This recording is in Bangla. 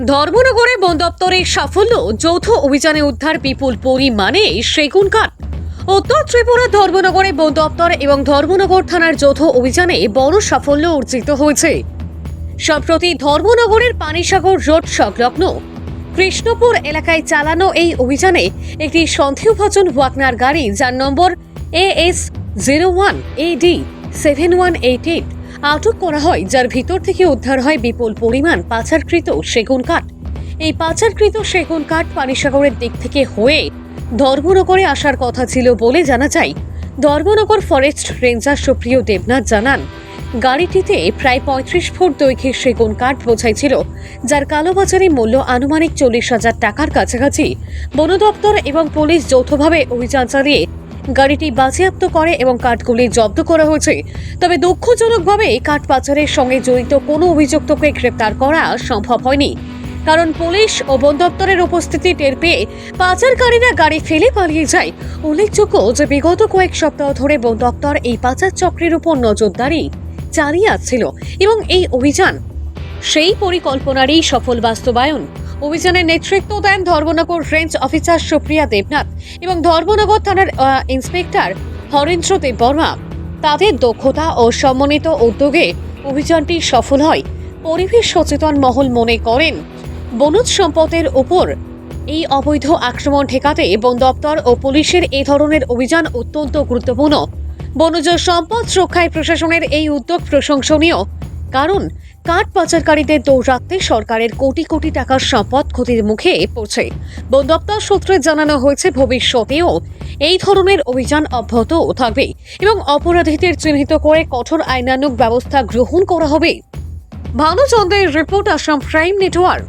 ধর্মনগরে বন দপ্তরের সাফল্য, যৌথ অভিযানে উদ্ধার বিপুল পরিমাণে সেগুন কাঠ। উত্তর ত্রিপুরা ধর্মনগরে বন দপ্তর এবং ধর্মনগর থানার যৌথ অভিযানে বড় সাফল্য অর্জিত হয়েছে। সম্প্রতি ধর্মনগরের পানিসাগর রোড সংলগ্ন কৃষ্ণপুর এলাকায় চালানো এই অভিযানে একটি সন্দেহভাজন ওয়াগনার গাড়ি, যার নম্বর AS01AD 7188 আটক করা হয়, যার ভিতর থেকে উদ্ধার হয় বিপুল পরিমাণ পাচারকৃত সেগুন কাঠ। এই পাচারকৃত সেগুন কাঠ পানিসাগরের দিক থেকে হয়ে ধর্মনগরে আসার কথা ছিল বলে জানা যায়। ধর্মনগর ফরেস্ট রেঞ্জার সুপ্রিয় দেবনাথ জানান, গাড়িটিতে প্রায় 35 ফুট দৈর্ঘ্যের সেগুন কাঠ বোঝাই ছিল, যার কালোবাজারি মূল্য আনুমানিক 40,000 টাকার কাছাকাছি। বন দপ্তর এবং পুলিশ যৌথভাবে অভিযান চালিয়ে গাড়িটি বাজেয়াপ্ত করে এবং কাঠগুলি জব্দ করা হয়েছে। তবে দুঃখজনকভাবে কাঠ পাচারের সঙ্গে জড়িত কোনো অভিযুক্তকে গ্রেপ্তার করা সম্ভব হয়নি, কারণ পুলিশ ও বন দপ্তরের উপস্থিতি টের পেয়ে পাচারকারীরা গাড়ি ফেলে পালিয়ে যায়। উল্লেখযোগ্য যে বিগত কয়েক সপ্তাহ ধরে বন দপ্তর এই পাচার চক্রের উপর নজরদারি চালিয়ে আসছিল এবং এই অভিযান সেই পরিকল্পনারই সফল বাস্তবায়ন। অভিযানের নেতৃত্ব দেন ধর্মনগর রেঞ্জ অফিসার সুপ্রিয়া দেবনাথ এবং ধর্মনগর থানার ইন্সপেক্টর হরেন্দ্র দেব বর্মা। তাদের দক্ষতা ও সমন্বিত উদ্যোগে অভিযানটি সফল হয়। পরিবেশ সচেতন মহল মনে করেন, বনজ সম্পদের উপর এই অবৈধ আক্রমণ ঠেকাতে বন দপ্তর ও পুলিশের এই ধরনের অভিযান অত্যন্ত গুরুত্বপূর্ণ। বনজ সম্পদ রক্ষায় প্রশাসনের এই উদ্যোগ প্রশংসনীয়, কারণ কাঠ পাচারকারীদের দৌড়াতে সরকারের কোটি কোটি টাকার সম্পদ ক্ষতির মুখে পড়ছে। বন দপ্তর সূত্রে জানানো হয়েছে, ভবিষ্যতেও এই ধরনের অভিযান অব্যাহত থাকবে এবং অপরাধীদের চিহ্নিত করে কঠোর আইনানুগ ব্যবস্থা গ্রহণ করা হবে। ভানুচন্দ্রের রিপোর্ট, আসাম প্রাইম নেটওয়ার্ক।